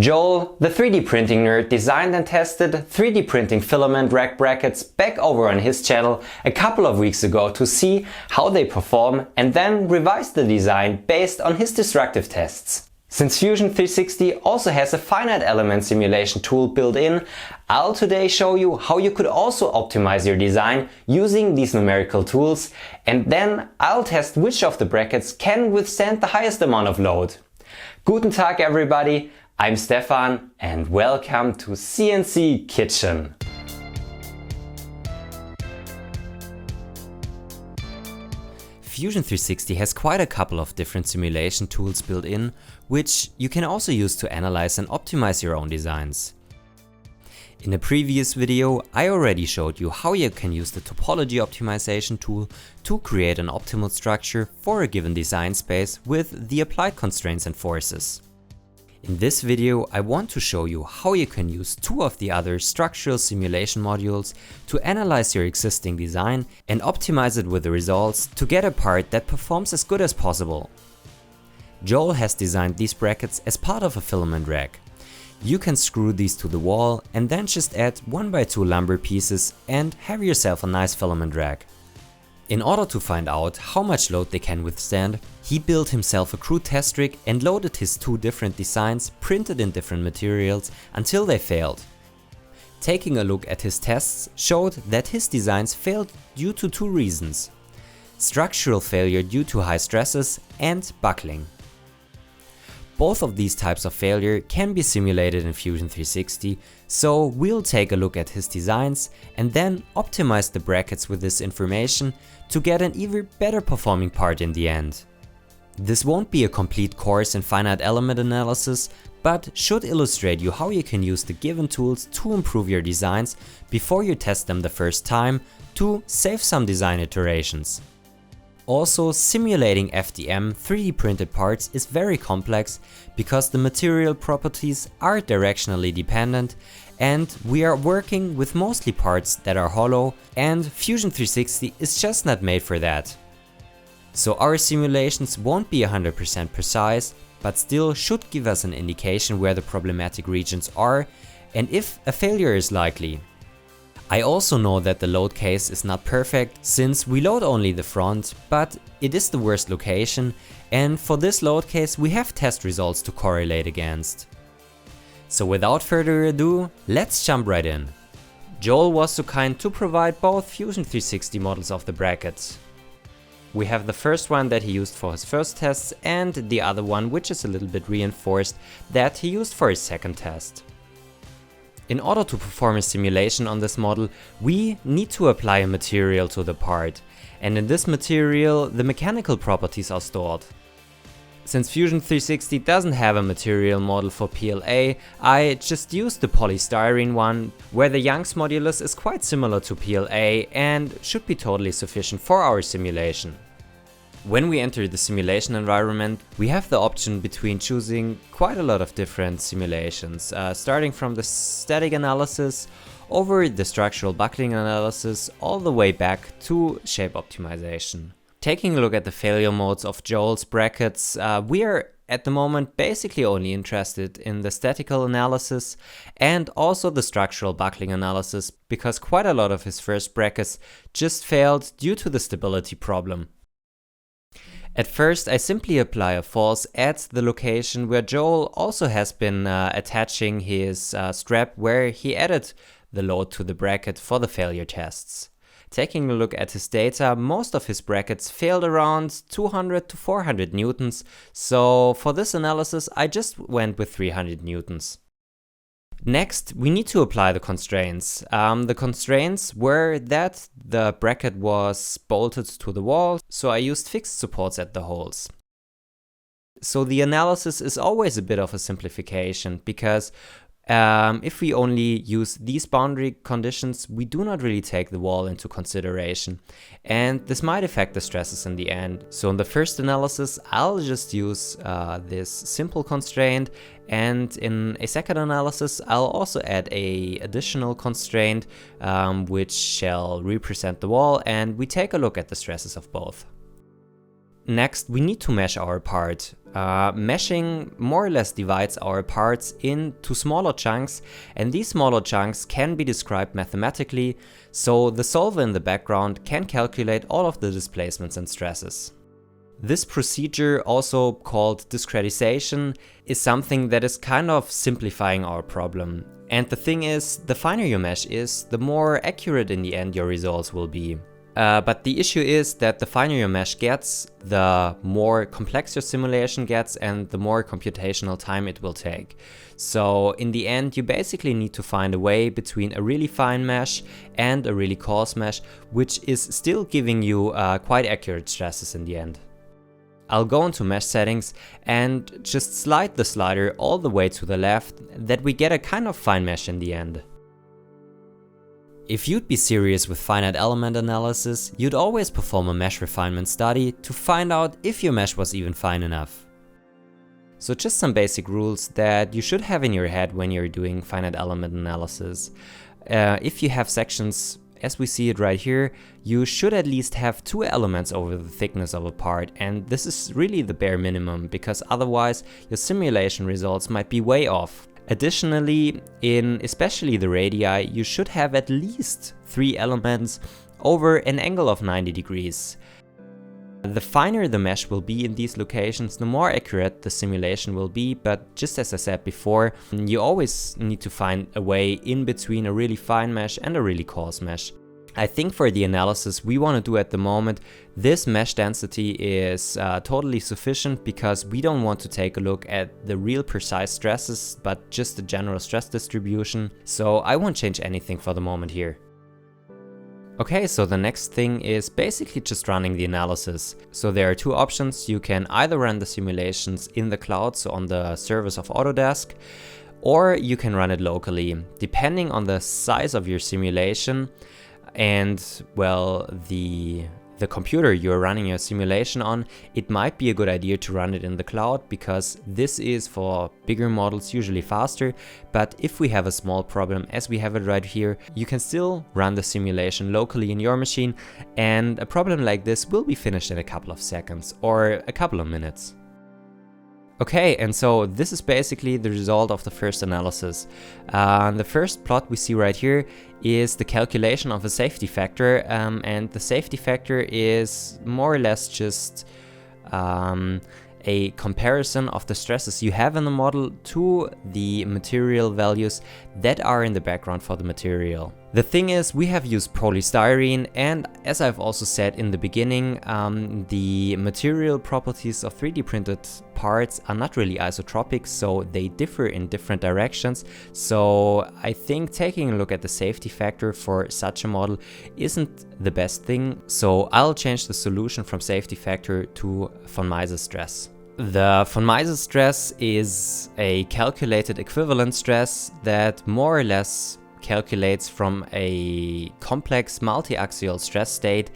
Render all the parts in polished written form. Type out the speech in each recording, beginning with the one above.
Joel, the 3D printing nerd, designed and tested 3D printing filament rack brackets back over on his channel a couple of weeks ago to see how they perform, and then revised the design based on his destructive tests. Since Fusion 360 also has a finite element simulation tool built in, I'll today show you how you could also optimize your design using these numerical tools, and then I'll test which of the brackets can withstand the highest amount of load. Guten Tag everybody, I'm Stefan and welcome to CNC Kitchen. Fusion 360 has quite a couple of different simulation tools built in, which you can also use to analyze and optimize your own designs. In a previous video, I already showed you how you can use the topology optimization tool to create an optimal structure for a given design space with the applied constraints and forces. In this video, I want to show you how you can use two of the other structural simulation modules to analyze your existing design and optimize it with the results to get a part that performs as good as possible. Joel has designed these brackets as part of a filament rack. You can screw these to the wall and then just add 1x2 lumber pieces and have yourself a nice filament rack. In order to find out how much load they can withstand, he built himself a crude test rig and loaded his two different designs printed in different materials until they failed. Taking a look at his tests showed that his designs failed due to two reasons: structural failure due to high stresses and buckling. Both of these types of failure can be simulated in Fusion 360, so we'll take a look at his designs and then optimize the brackets with this information to get an even better performing part in the end. This won't be a complete course in finite element analysis, but should illustrate you how you can use the given tools to improve your designs before you test them the first time to save some design iterations. Also, simulating FDM 3D printed parts is very complex because the material properties are directionally dependent and we are working with mostly parts that are hollow, and Fusion 360 is just not made for that. So our simulations won't be 100% precise, but still should give us an indication where the problematic regions are and if a failure is likely. I also know that the load case is not perfect since we load only the front, but it is the worst location, and for this load case we have test results to correlate against. So without further ado, let's jump right in. Joel was so kind to provide both Fusion 360 models of the brackets. We have the first one that he used for his first tests and the other one, which is a little bit reinforced, that he used for his second test. In order to perform a simulation on this model, we need to apply a material to the part, and in this material the mechanical properties are stored. Since Fusion 360 doesn't have a material model for PLA, I just used the polystyrene one, where the Young's modulus is quite similar to PLA and should be totally sufficient for our simulation. When we enter the simulation environment, we have the option between choosing quite a lot of different simulations, starting from the static analysis over the structural buckling analysis all the way back to shape optimization. Taking a look at the failure modes of Joel's brackets, we are at the moment basically only interested in the statical analysis and also the structural buckling analysis, because quite a lot of his first brackets just failed due to the stability problem. At first, I simply apply a false at the location where Joel also has been attaching his strap where he added the load to the bracket for the failure tests. Taking a look at his data, most of his brackets failed around 200 to 400 newtons, so for this analysis I just went with 300 newtons. Next, we need to apply the constraints. The constraints were that the bracket was bolted to the wall, so I used fixed supports at the holes. So the analysis is always a bit of a simplification, because if we only use these boundary conditions, we do not really take the wall into consideration, and this might affect the stresses in the end. So in the first analysis, I'll just use this simple constraint, and in a second analysis, I'll also add an additional constraint which shall represent the wall, and we take a look at the stresses of both. Next, we need to mesh our part. Meshing more or less divides our parts into smaller chunks, and these smaller chunks can be described mathematically, so the solver in the background can calculate all of the displacements and stresses. This procedure, also called discretization, is something that is kind of simplifying our problem. And the thing is, the finer your mesh is, the more accurate in the end your results will be. But the issue is that the finer your mesh gets, the more complex your simulation gets and the more computational time it will take. So in the end, you basically need to find a way between a really fine mesh and a really coarse mesh, which is still giving you quite accurate stresses in the end. I'll go into mesh settings and just slide the slider all the way to the left, that we get a kind of fine mesh in the end. If you'd be serious with finite element analysis, you'd always perform a mesh refinement study to find out if your mesh was even fine enough. So just some basic rules that you should have in your head when you're doing finite element analysis. If you have sections, as we see it right here, you should at least have 2 elements over the thickness of a part, and this is really the bare minimum, because otherwise your simulation results might be way off. Additionally, in especially the radii, you should have at least 3 elements over an angle of 90 degrees. The finer the mesh will be in these locations, the more accurate the simulation will be, but just as I said before, you always need to find a way in between a really fine mesh and a really coarse mesh. I think for the analysis we want to do at the moment, this mesh density is totally sufficient, because we don't want to take a look at the real precise stresses, but just the general stress distribution. So I won't change anything for the moment here. Okay, so the next thing is basically just running the analysis. So there are 2 options. You can either run the simulations in the cloud, so on the servers of Autodesk, or you can run it locally. Depending on the size of your simulation and, well, the computer you're running your simulation on, it might be a good idea to run it in the cloud, because this is for bigger models usually faster. But if we have a small problem, as we have it right here, you can still run the simulation locally in your machine, and a problem like this will be finished in a couple of seconds or a couple of minutes. Okay, and so this is basically the result of the first analysis. The first plot we see right here is the calculation of a safety factor, and the safety factor is more or less just a comparison of the stresses you have in the model to the material values that are in the background for the material. The thing is, we have used polystyrene, and as I've also said in the beginning, the material properties of 3D printed parts are not really isotropic, so they differ in different directions. So I think taking a look at the safety factor for such a model isn't the best thing. So I'll change the solution from safety factor to von Mises stress. The von Mises stress is a calculated equivalent stress that more or less calculates from a complex multi-axial stress state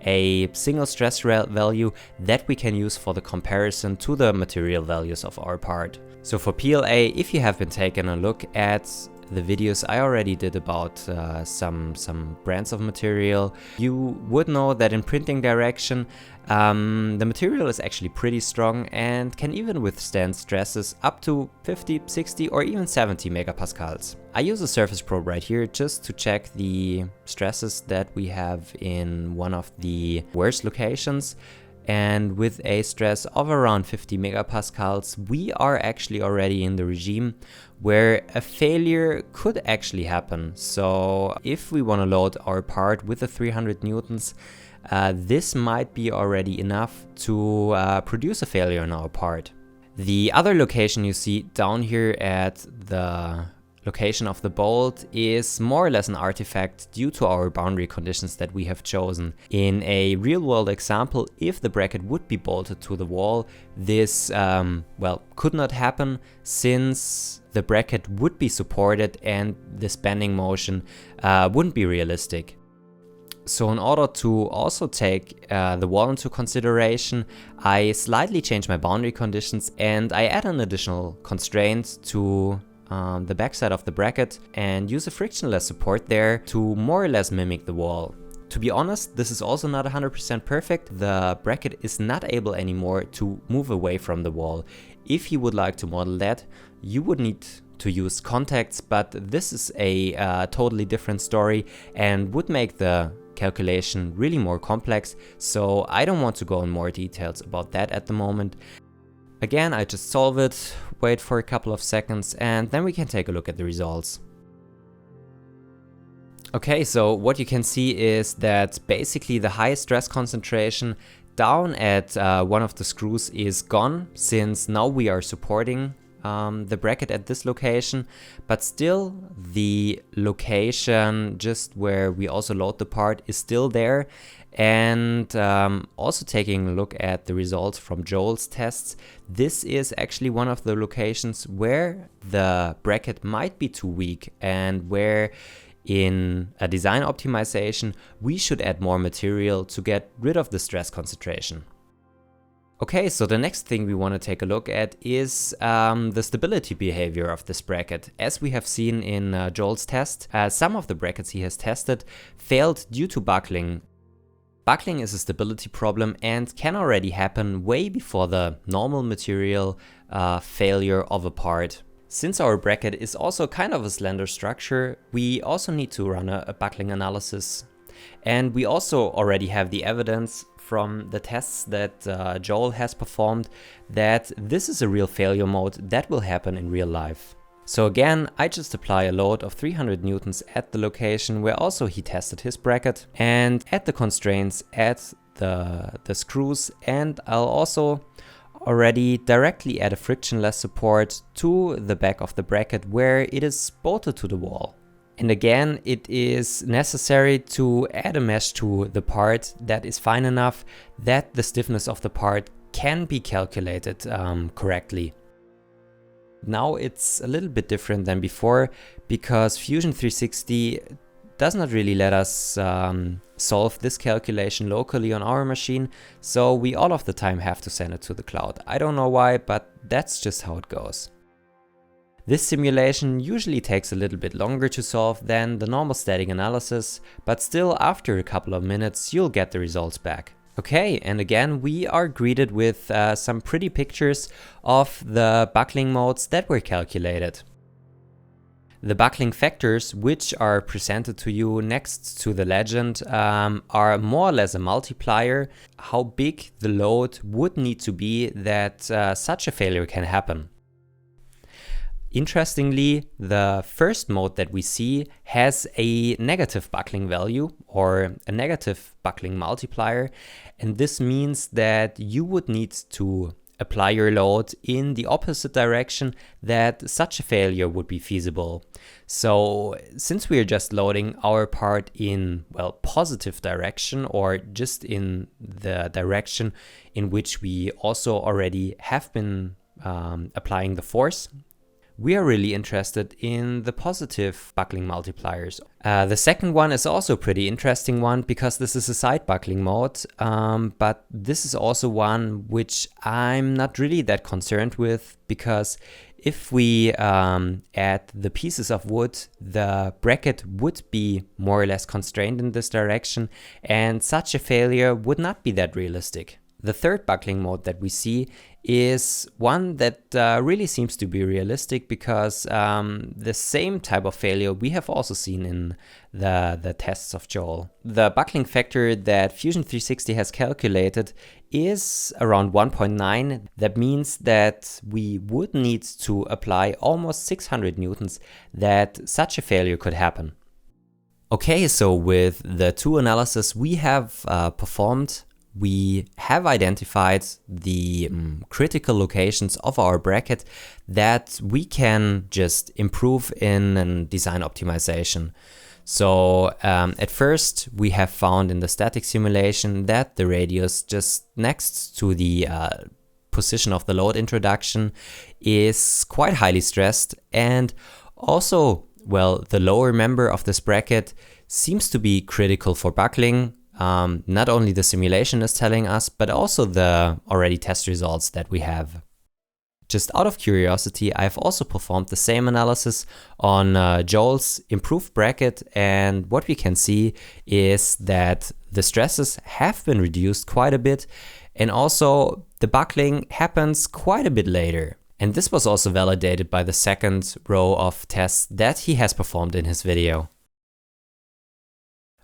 a single stress value that we can use for the comparison to the material values of our part. So for PLA, if you have been taking a look at the videos I already did about some brands of material, you would know that in printing direction, the material is actually pretty strong and can even withstand stresses up to 50, 60 or even 70 megapascals. I use a surface probe right here just to check the stresses that we have in one of the worst locations. And with a stress of around 50 megapascals, we are actually already in the regime where a failure could actually happen. So if we want to load our part with the 300 newtons, this might be already enough to produce a failure in our part. The other location you see down here at the location of the bolt is more or less an artifact due to our boundary conditions that we have chosen. In a real-world example, if the bracket would be bolted to the wall, this could not happen, since the bracket would be supported and this bending motion wouldn't be realistic. So in order to also take the wall into consideration, I slightly change my boundary conditions and I add an additional constraint to the backside of the bracket and use a frictionless support there to more or less mimic the wall. To be honest, this is also not 100% perfect. The bracket is not able anymore to move away from the wall. If you would like to model that, you would need to use contacts, but this is a totally different story and would make the calculation really more complex, so I don't want to go in more details about that at the moment. Again, I just solve it, wait for a couple of seconds, and then we can take a look at the results. Okay, so what you can see is that basically the high stress concentration down at one of the screws is gone, since now we are supporting the bracket at this location, but still the location just where we also load the part is still there. And also taking a look at the results from Joel's tests, this is actually one of the locations where the bracket might be too weak and where in a design optimization we should add more material to get rid of the stress concentration. Okay, so the next thing we want to take a look at is the stability behavior of this bracket. As we have seen in Joel's test, some of the brackets he has tested failed due to buckling. Buckling is a stability problem and can already happen way before the normal material failure of a part. Since our bracket is also kind of a slender structure, we also need to run a buckling analysis. And we also already have the evidence from the tests that Joel has performed that this is a real failure mode that will happen in real life. So again, I just apply a load of 300 newtons at the location where also he tested his bracket, and add the constraints at the screws, and I'll also already directly add a frictionless support to the back of the bracket where it is bolted to the wall. And again, it is necessary to add a mesh to the part that is fine enough that the stiffness of the part can be calculated correctly. Now it's a little bit different than before because Fusion 360 does not really let us solve this calculation locally on our machine, so we all of the time have to send it to the cloud. I don't know why, but that's just how it goes. This simulation usually takes a little bit longer to solve than the normal static analysis, but still after a couple of minutes you'll get the results back. Okay, and again we are greeted with some pretty pictures of the buckling modes that were calculated. The buckling factors, which are presented to you next to the legend, are more or less a multiplier how big the load would need to be that such a failure can happen. Interestingly, the first mode that we see has a negative buckling value or a negative buckling multiplier, and this means that you would need to apply your load in the opposite direction that such a failure would be feasible. So since we are just loading our part in, well, positive direction, or just in the direction in which we also already have been applying the force, we are really interested in the positive buckling multipliers. The second one is also a pretty interesting one because this is a side buckling mode, but this is also one which I'm not really that concerned with, because if we add the pieces of wood, the bracket would be more or less constrained in this direction, and such a failure would not be that realistic. The third buckling mode that we see is one that really seems to be realistic, because the same type of failure we have also seen in the tests of Joel. The buckling factor that Fusion 360 has calculated is around 1.9. That means that we would need to apply almost 600 newtons that such a failure could happen. Okay, so with the two analyses we have performed, we have identified the critical locations of our bracket that we can just improve in a design optimization. So at first we have found in the static simulation that the radius just next to the position of the load introduction is quite highly stressed, and also, well, the lower member of this bracket seems to be critical for buckling. Not only the simulation is telling us, but also the already test results that we have. Just out of curiosity, I've also performed the same analysis on Joel's improved bracket, and what we can see is that the stresses have been reduced quite a bit, and also the buckling happens quite a bit later. And this was also validated by the second row of tests that he has performed in his video.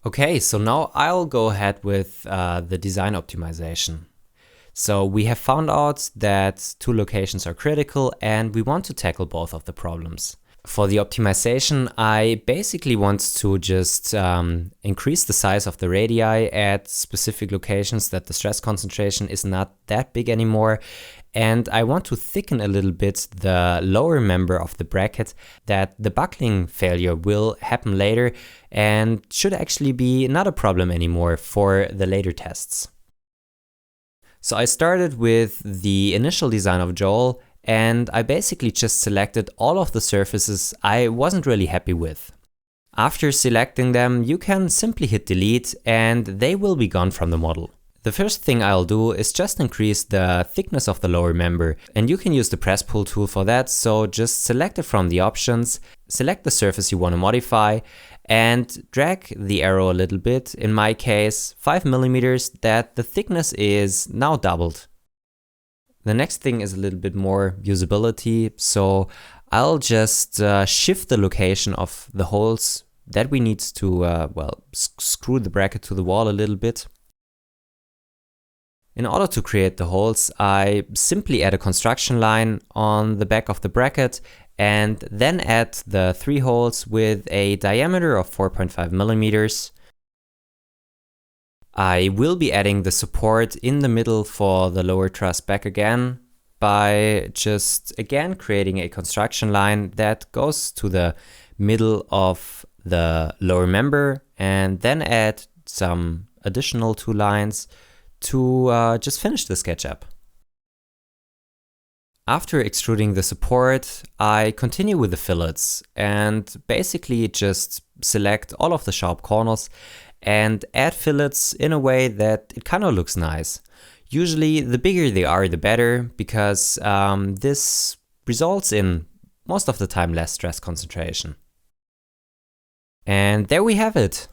Okay, so now I'll go ahead with the design optimization. So we have found out that 2 locations are critical and we want to tackle both of the problems. For the optimization, I basically want to just increase the size of the radii at specific locations that the stress concentration is not that big anymore. And I want to thicken a little bit the lower member of the bracket that the buckling failure will happen later and should actually be not a problem anymore for the later tests. So I started with the initial design of Joel, and I basically just selected all of the surfaces I wasn't really happy with. After selecting them, you can simply hit delete and they will be gone from the model. The first thing I'll do is just increase the thickness of the lower member, and you can use the press pull tool for that. So just select it from the options, select the surface you want to modify and drag the arrow a little bit, in my case 5 millimeters, that the thickness is now doubled. The next thing is a little bit more usability, so I'll just shift the location of the holes that we need to screw the bracket to the wall a little bit. In order to create the holes, I simply add a construction line on the back of the bracket and then add the 3 holes with a diameter of 4.5 millimeters. I will be adding the support in the middle for the lower truss back again by just again creating a construction line that goes to the middle of the lower member, and then add some additional 2 lines to just finish the SketchUp. After extruding the support, I continue with the fillets and basically just select all of the sharp corners and add fillets in a way that it kind of looks nice. Usually the bigger they are, the better, because this results in most of the time less stress concentration. And there we have it.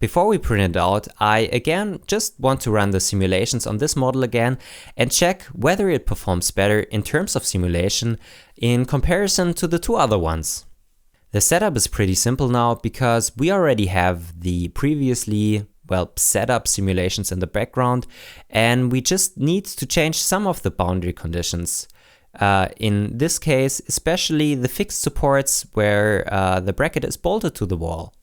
Before we print it out, I again just want to run the simulations on this model again and check whether it performs better in terms of simulation in comparison to the 2 other ones. The setup is pretty simple now because we already have the previously set up simulations in the background, and we just need to change some of the boundary conditions. In this case, especially the fixed supports where the bracket is bolted to the wall.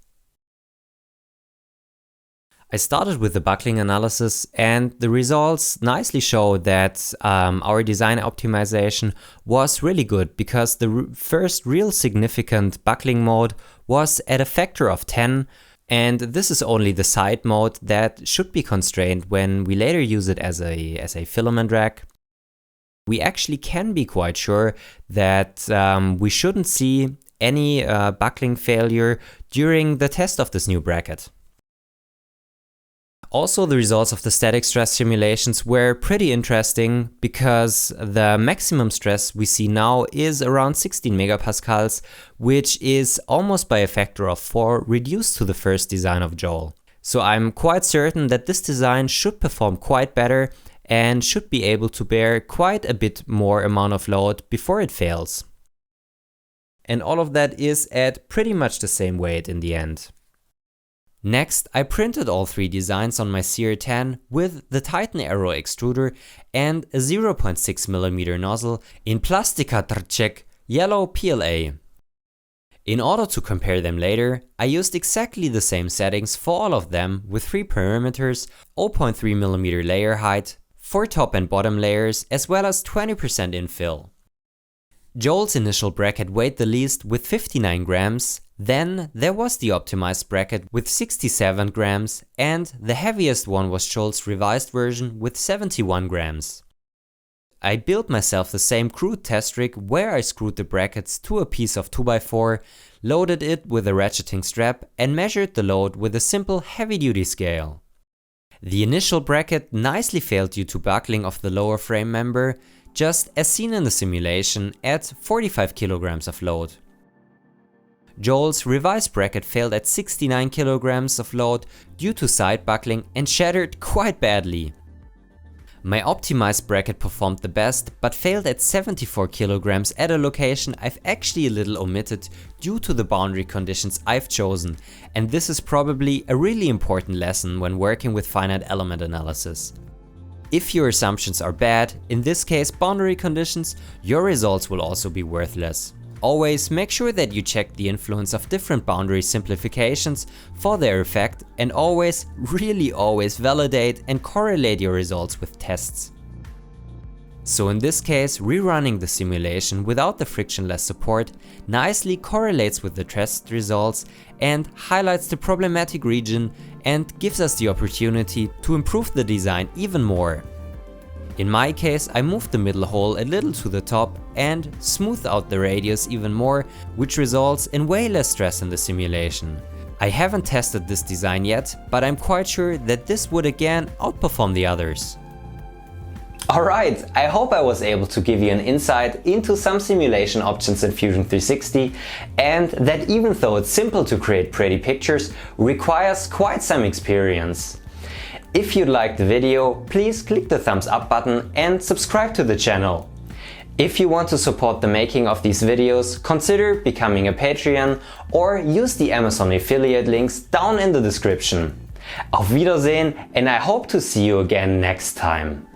I started with the buckling analysis, and the results nicely show that our design optimization was really good, because the first real significant buckling mode was at a factor of 10, and this is only the side mode that should be constrained when we later use it as a filament rack. We actually can be quite sure that we shouldn't see any buckling failure during the test of this new bracket. Also, the results of the static stress simulations were pretty interesting, because the maximum stress we see now is around 16 megapascals, which is almost by a factor of 4 reduced to the first design of Joel. So I'm quite certain that this design should perform quite better and should be able to bear quite a bit more amount of load before it fails. And all of that is at pretty much the same weight in the end. Next, I printed all 3 designs on my CR10 with the Titan Aero extruder and a 0.6mm nozzle in Plastica Trček yellow PLA. In order to compare them later, I used exactly the same settings for all of them with 3 parameters, 0.3mm layer height, 4 top and bottom layers, as well as 20% infill. Joel's initial bracket weighed the least with 59 grams, then there was the optimized bracket with 67 grams, and the heaviest one was Joel's revised version with 71 grams. I built myself the same crude test rig where I screwed the brackets to a piece of 2x4, loaded it with a ratcheting strap, and measured the load with a simple heavy-duty scale. The initial bracket nicely failed due to buckling of the lower frame member. just as seen in the simulation at 45 kilograms of load. Joel's revised bracket failed at 69 kilograms of load due to side buckling and shattered quite badly. My optimized bracket performed the best, but failed at 74 kilograms at a location I've actually a little omitted due to the boundary conditions I've chosen, and this is probably a really important lesson when working with finite element analysis. If your assumptions are bad, in this case boundary conditions, your results will also be worthless. Always make sure that you check the influence of different boundary simplifications for their effect, and always, really always validate and correlate your results with tests. So in this case, rerunning the simulation without the frictionless support nicely correlates with the test results and highlights the problematic region and gives us the opportunity to improve the design even more. In my case, I moved the middle hole a little to the top and smoothed out the radius even more, which results in way less stress in the simulation. I haven't tested this design yet, but I'm quite sure that this would again outperform the others. Alright, I hope I was able to give you an insight into some simulation options in Fusion 360, and that even though it's simple to create pretty pictures, requires quite some experience. If you liked the video, please click the thumbs up button and subscribe to the channel. If you want to support the making of these videos, consider becoming a Patreon or use the Amazon affiliate links down in the description. Auf Wiedersehen, and I hope to see you again next time.